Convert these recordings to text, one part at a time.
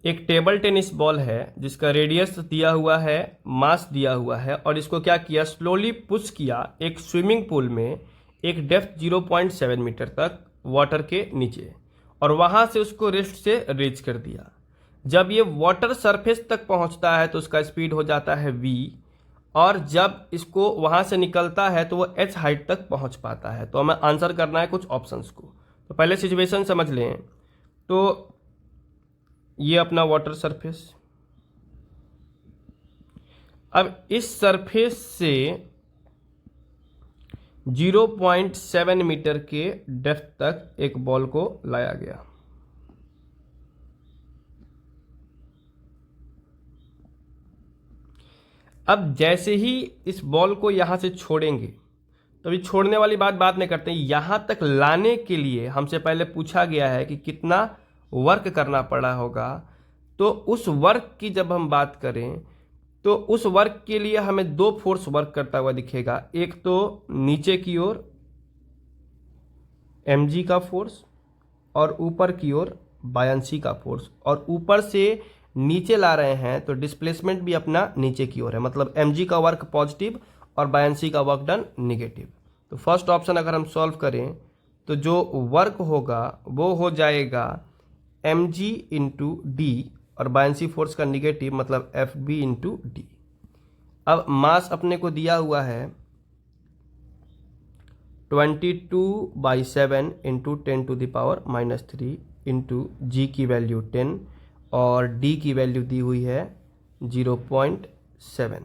एक table tennis ball है जिसका रेडियस दिया हुआ है, मास दिया हुआ है, और इसको क्या किया, स्लोली पुश किया एक स्विमिंग पूल में एक डेप्थ 0.7 मीटर तक वाटर के नीचे, और वहां से उसको रिस्ट से रीच कर दिया। जब ये वाटर सरफेस तक पहुंचता है तो उसका स्पीड हो जाता है v, और जब इसको वहां से निकलता है तो वो h हाइट तक पहुंच पाता है। तो हमें आंसर करना है कुछ ऑप्शंस को। तो पहले सिचुएशन समझ लें। तो ये अपना वाटर सरफेस, अब इस सरफेस से 0.7 मीटर के डेप्थ तक एक बॉल को लाया गया। अब जैसे ही इस बॉल को यहां से छोड़ेंगे, तो अभी छोड़ने वाली बात बाद में करते हैं। यहां तक लाने के लिए हमसे पहले पूछा गया है कि कितना वर्क करना पड़ा होगा। तो उस वर्क की जब हम बात करें तो उस वर्क के लिए हमें दो फोर्स वर्क करता हुआ दिखेगा। एक तो नीचे की ओर mg का फोर्स और ऊपर की ओर बायंसी का फोर्स, और ऊपर से नीचे ला रहे हैं तो डिस्प्लेसमेंट भी अपना नीचे की ओर है, मतलब mg का वर्क पॉजिटिव और बायंसी का वर्क डन निगेटिव। तो फर्स्ट ऑप्शन अगर हम सॉल्व करें तो जो वर्क होगा वो हो जाएगा mg इंटू डी, और बायंसी फोर्स का निगेटिव मतलब fb इंटू डी। अब मास अपने को दिया हुआ है 22/7 इंटू 10⁻³ इंटू जी की वैल्यू 10 और डी की वैल्यू दी हुई है 0.7,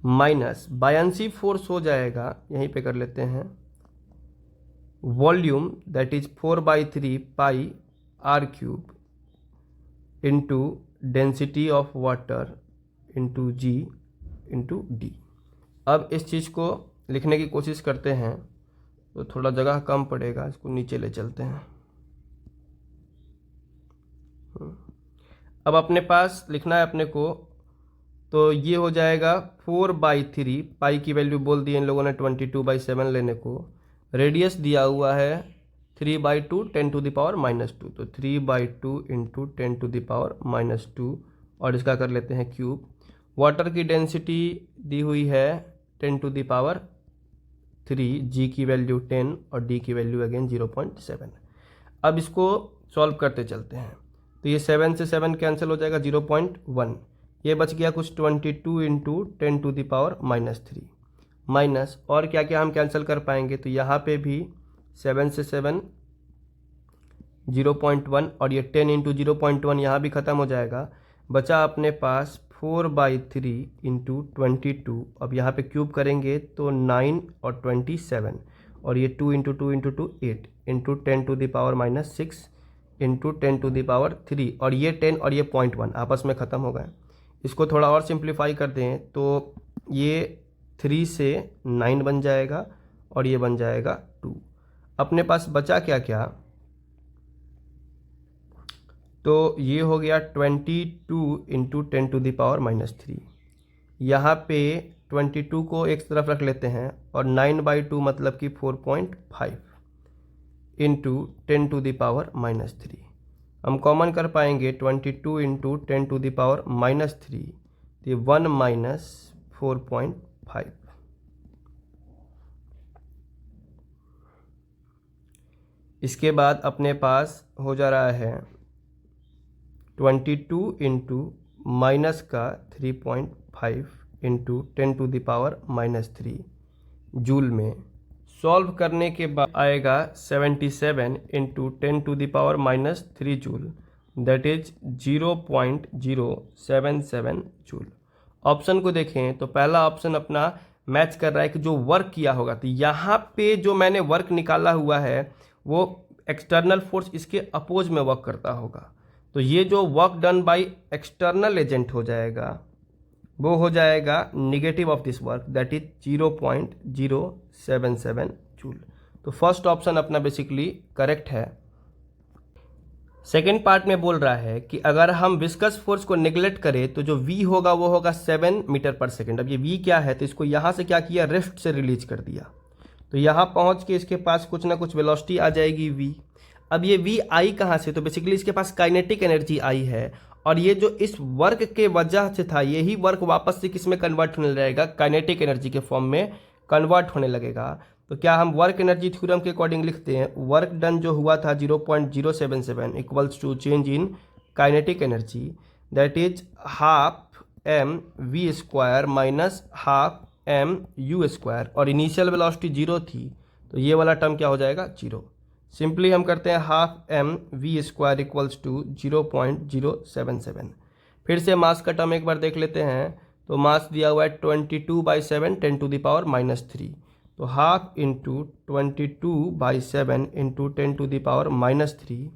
माइनस बायंसी फोर्स हो जाएगा, यहीं पे कर लेते हैं, volume that is 4/3 pi r³ into density of water into G into D. अब इस चीज़ को लिखने की कोशिश करते हैं तो थोड़ा जगह कम पड़ेगा, इसको नीचे ले चलते हैं। अब अपने पास लिखना है अपने को, तो ये हो जाएगा 4/3, पाई की वैल्यू बोल दी इन लोगों ने 22/7 लेने को, रेडियस दिया हुआ है 3/2 10⁻², तो 3/2 इंटू 10⁻², और इसका कर लेते हैं क्यूब। वाटर की डेंसिटी दी हुई है 10⁻3, जी की वैल्यू 10 और डी की वैल्यू अगेन 0.7। अब इसको सॉल्व करते चलते हैं, तो ये 7 से 7 कैंसिल हो जाएगा, 0.1, ये बच गया कुछ 22 इंटू 10⁻³ माइनस, और क्या क्या हम कैंसिल कर पाएंगे, तो यहाँ पे भी 7 से 7 0.1, और ये 10 इंटू 0.1 यहाँ भी ख़त्म हो जाएगा। बचा अपने पास 4/3 इंटू 22, अब यहाँ पे क्यूब करेंगे तो 9 और 27, और ये 2 इंटू 2 इंटू 2 8 इंटू 10⁻⁻6 इंटू 10⁻3, और ये 10 और ये 0.1 आपस में ख़त्म हो गए। इसको थोड़ा और सिंप्लीफाई कर दें तो ये 3 से 9 बन जाएगा और ये बन जाएगा 2। अपने पास बचा क्या क्या, तो ये हो गया 22 इंटू 10⁻⁻3। यहाँ पे 22 को एक तरफ रख लेते हैं, और 9/2 मतलब कि 4.5 इंटू 10⁻⁻3 हम कॉमन कर पाएंगे। 22 इंटू 10⁻⁻3, तो 1 माइनस 4.5। इसके बाद अपने पास हो जा रहा है 22 इंटू माइनस का 3.5 इंटू 10⁻⁻3 जूल में। सॉल्व करने के बाद आएगा 77 into 10⁻³ joule, that is 0.077 joule. Option को देखें तो पहला ऑप्शन अपना मैच कर रहा है कि जो वर्क किया होगा, तो यहाँ पे जो मैंने वर्क निकाला हुआ है वो एक्सटर्नल फोर्स इसके अपोज में वर्क करता होगा, तो ये जो work done by external agent हो जाएगा वो हो जाएगा negative of this work, that is 0.077 joule. तो फर्स्ट ऑप्शन अपना बेसिकली करेक्ट है। सेकेंड पार्ट में बोल रहा है कि अगर हम विस्कस फोर्स को निगलेक्ट करें तो जो v होगा वो होगा 7 मीटर पर सेकेंड। अब ये v क्या है, तो इसको यहाँ से क्या किया, रिफ्ट से रिलीज कर दिया, तो यहाँ पहुँच के इसके पास कुछ ना कुछ वेलोसिटी आ जाएगी v। अब ये वी आई कहाँ से, तो बेसिकली इसके पास काइनेटिक एनर्जी आई है, और ये जो इस वर्क के वजह से था यही वर्क वापस से किस में कन्वर्ट होने लगेगा, काइनेटिक एनर्जी के फॉर्म में कन्वर्ट होने लगेगा। तो क्या हम वर्क एनर्जी थ्योरम के अकॉर्डिंग लिखते हैं, वर्क डन जो हुआ था 0.077 equals to change in kinetic energy that is half M V square minus half M U square, और इनिशियल वेलोसिटी 0 थी तो ये वाला टर्म क्या हो जाएगा 0। सिंपली हम करते हैं half M V square equals to 0.077। फिर से मास का टर्म एक बार देख लेते हैं, तो मास दिया हुआ है 22/7 10⁻³ तो half into 22/7 into 10⁻³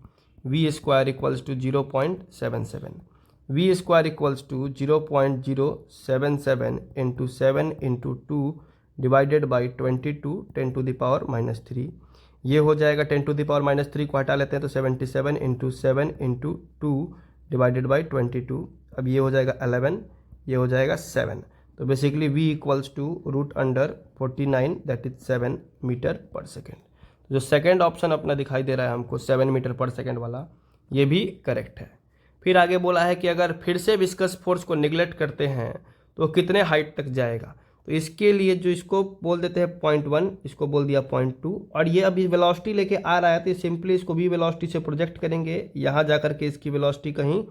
V square equals to 0.77, V square equals to 0.077 into 7 into 2 divided by 22 10⁻³ ये हो जाएगा 10⁻³ को हटा लेते हैं तो 77 इंटू 7 इंटू 2 डिवाइडेड बाई 22, अब ये हो जाएगा 11, ये हो जाएगा 7। तो basically v equals to √49 that is 7 metre per second. जो सेकेंड ऑप्शन अपना दिखाई दे रहा है हमको 7 मीटर पर सेकेंड वाला, ये भी करेक्ट है। फिर आगे बोला है कि अगर फिर से विस्कस फोर्स को निगलेक्ट करते हैं तो कितने हाइट तक जाएगा, तो इसके लिए जो इसको बोल देते हैं 0.1, इसको बोल दिया 0.2, और ये अभी वेलोसिटी लेके आ रहा है तो सिंपली इसको भी वेलोसिटी से प्रोजेक्ट करेंगे, यहाँ जा कर के इसकी वेलोसिटी कहीं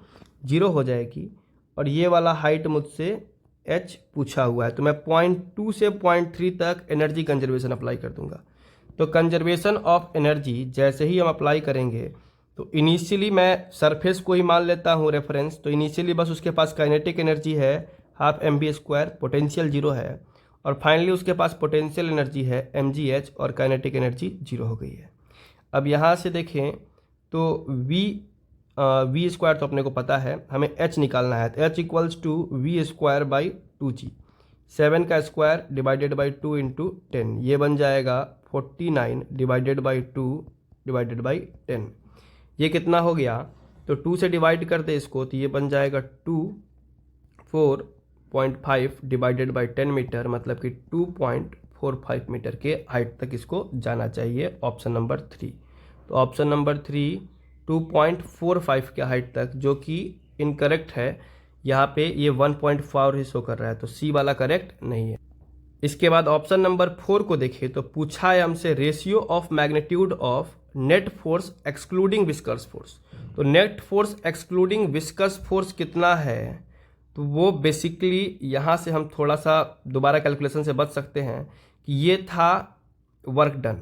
0 हो जाएगी, और ये वाला हाइट मुझसे h पूछा हुआ है तो मैं 0.2 से 0.3 तक एनर्जी कंजर्वेशन अप्लाई कर दूंगा। तो कंजर्वेशन ऑफ एनर्जी जैसे ही हम अप्लाई करेंगे तो इनिशियली मैं सरफेस को ही मान लेता हूँ रेफरेंस, तो इनिशियली बस उसके पास काइनेटिक एनर्जी है हाफ mv स्क्वायर, पोटेंशियल 0 है, और फाइनली उसके पास पोटेंशियल एनर्जी है mgh और काइनेटिक एनर्जी 0 हो गई है। अब यहाँ से देखें तो v स्क्वायर तो अपने को पता है, हमें h निकालना है, तो h equals to V square by 2g, 7 का स्क्वायर डिवाइडेड बाई 2 इंटू 10, ये बन जाएगा 49 डिवाइडेड बाई 2 डिवाइडेड बाई 10, ये कितना हो गया, तो 2 से डिवाइड कर दे इसको तो ये बन जाएगा 4.5 डिवाइडेड बाई 10 मीटर, मतलब कि 2.45 मीटर के हाइट तक इसको जाना चाहिए, ऑप्शन नंबर 3। तो ऑप्शन नंबर 3 2.45 के हाइट तक, जो कि इनकरेक्ट है, यहाँ पे ये 1.4 ही शो कर रहा है, तो सी वाला करेक्ट नहीं है। इसके बाद ऑप्शन नंबर 4 को देखें तो पूछा है हमसे ratio of magnitude of net force excluding viscous force. तो net force excluding viscous force कितना है, तो वो बेसिकली यहाँ से हम थोड़ा सा दोबारा कैलकुलेशन से बच सकते हैं कि ये था वर्क डन,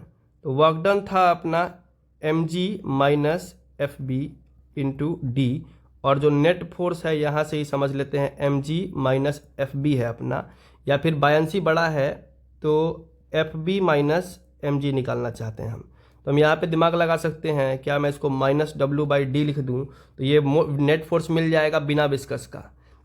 तो वर्क डन था अपना mg minus fb into D, और जो नेट फोर्स है यहाँ से ही समझ लेते हैं mg माइनस fb है अपना, या फिर बायंसी बड़ा है तो fb माइनस mg निकालना चाहते हैं हम, तो हम यहाँ पे दिमाग लगा सकते हैं, क्या मैं इसको माइनस w/d लिख दूँ तो ये नेट फोर्स मिल जाएगा बिना विस्कस का,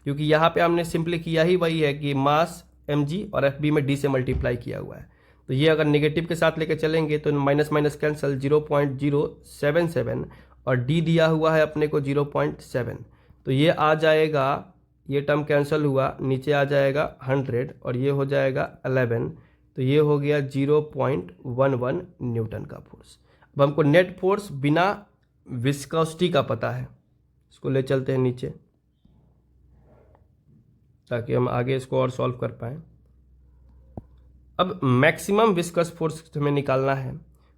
क्योंकि यहाँ पे हमने सिंपली किया ही वही है कि मास mg और fb में d से मल्टीप्लाई किया हुआ है, तो ये अगर नेगेटिव के साथ लेके चलेंगे तो माइनस माइनस कैंसिल 0.077, और d दिया हुआ है अपने को 0.7, तो ये आ जाएगा, ये टर्म कैंसिल हुआ, नीचे आ जाएगा 100 और ये हो जाएगा 11, तो ये हो गया 0.11 न्यूटन का फोर्स। अब हमको नेट फोर्स बिना विस्कोसिटी का पता है, इसको ले चलते हैं नीचे ताकि हम आगे इसको और सॉल्व कर पाएँ। अब मैक्सिमम विस्कस फोर्स हमें निकालना है,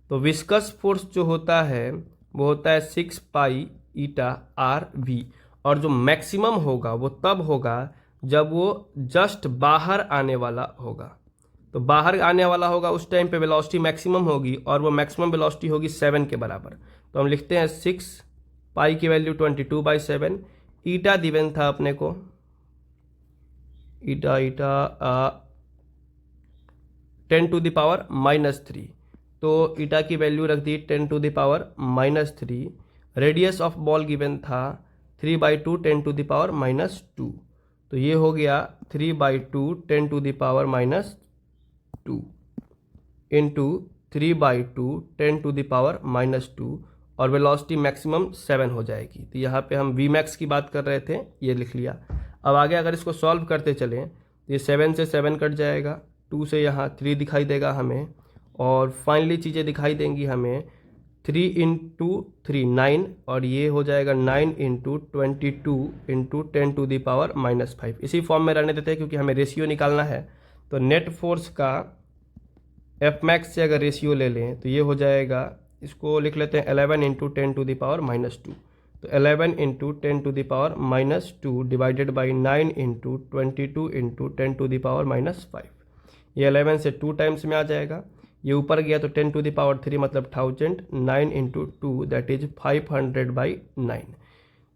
तो विस्कस फोर्स जो होता है वो होता है 6 पाई ईटा आर वी, और जो मैक्सिमम होगा वो तब होगा जब वो जस्ट बाहर आने वाला होगा, तो बाहर आने वाला होगा उस टाइम पे वेलोसिटी मैक्सिमम होगी, और वो मैक्सिमम वेलोसिटी होगी 7 के बराबर। तो हम लिखते हैं 6 पाई की वैल्यू 22/7, ईटा दिवन था अपने को, ईटा 10⁻⁻3, तो ईटा की वैल्यू रख दी 10⁻⁻3। रेडियस ऑफ बॉल गिवन था 3/2 10⁻⁻2, तो ये हो गया 3/2 10⁻⁻2 इंटू 3/2 10⁻⁻2, और वेलोसिटी मैक्सिमम 7 हो जाएगी। तो यहाँ पे हम वी मैक्स की बात कर रहे थे, ये लिख लिया। अब आगे अगर इसको सॉल्व करते चलें तो ये 7 से 7 कट जाएगा, 2 से यहाँ 3 दिखाई देगा हमें, और फाइनली चीज़ें दिखाई देंगी हमें 3 इंटू 3 9 और ये हो जाएगा 9 इंटू 22 इंटू 10⁻⁻5। इसी फॉर्म में रहने देते हैं क्योंकि हमें रेशियो निकालना है। तो नेट फोर्स का एफ मैक्स से अगर रेशियो ले लें तो ये हो जाएगा, इसको लिख लेते हैं 11 इंटू 10⁻²। तो 11 into 10⁻² divided by 9 into 22 into 10⁻⁻5। ये 11 से 2 टाइम्स में आ जाएगा, ये ऊपर गया तो 10⁻³ मतलब 1000, 9 इंटू 2 दैट इज 500/9।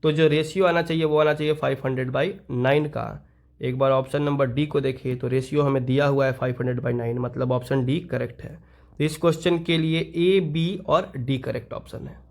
तो जो रेशियो आना चाहिए वो आना चाहिए 500/9 का। एक बार ऑप्शन नंबर डी को देखिए तो रेशियो हमें दिया हुआ है 500/9, मतलब ऑप्शन डी करेक्ट है। तो इस क्वेश्चन के लिए ए, बी और डी करेक्ट ऑप्शन है।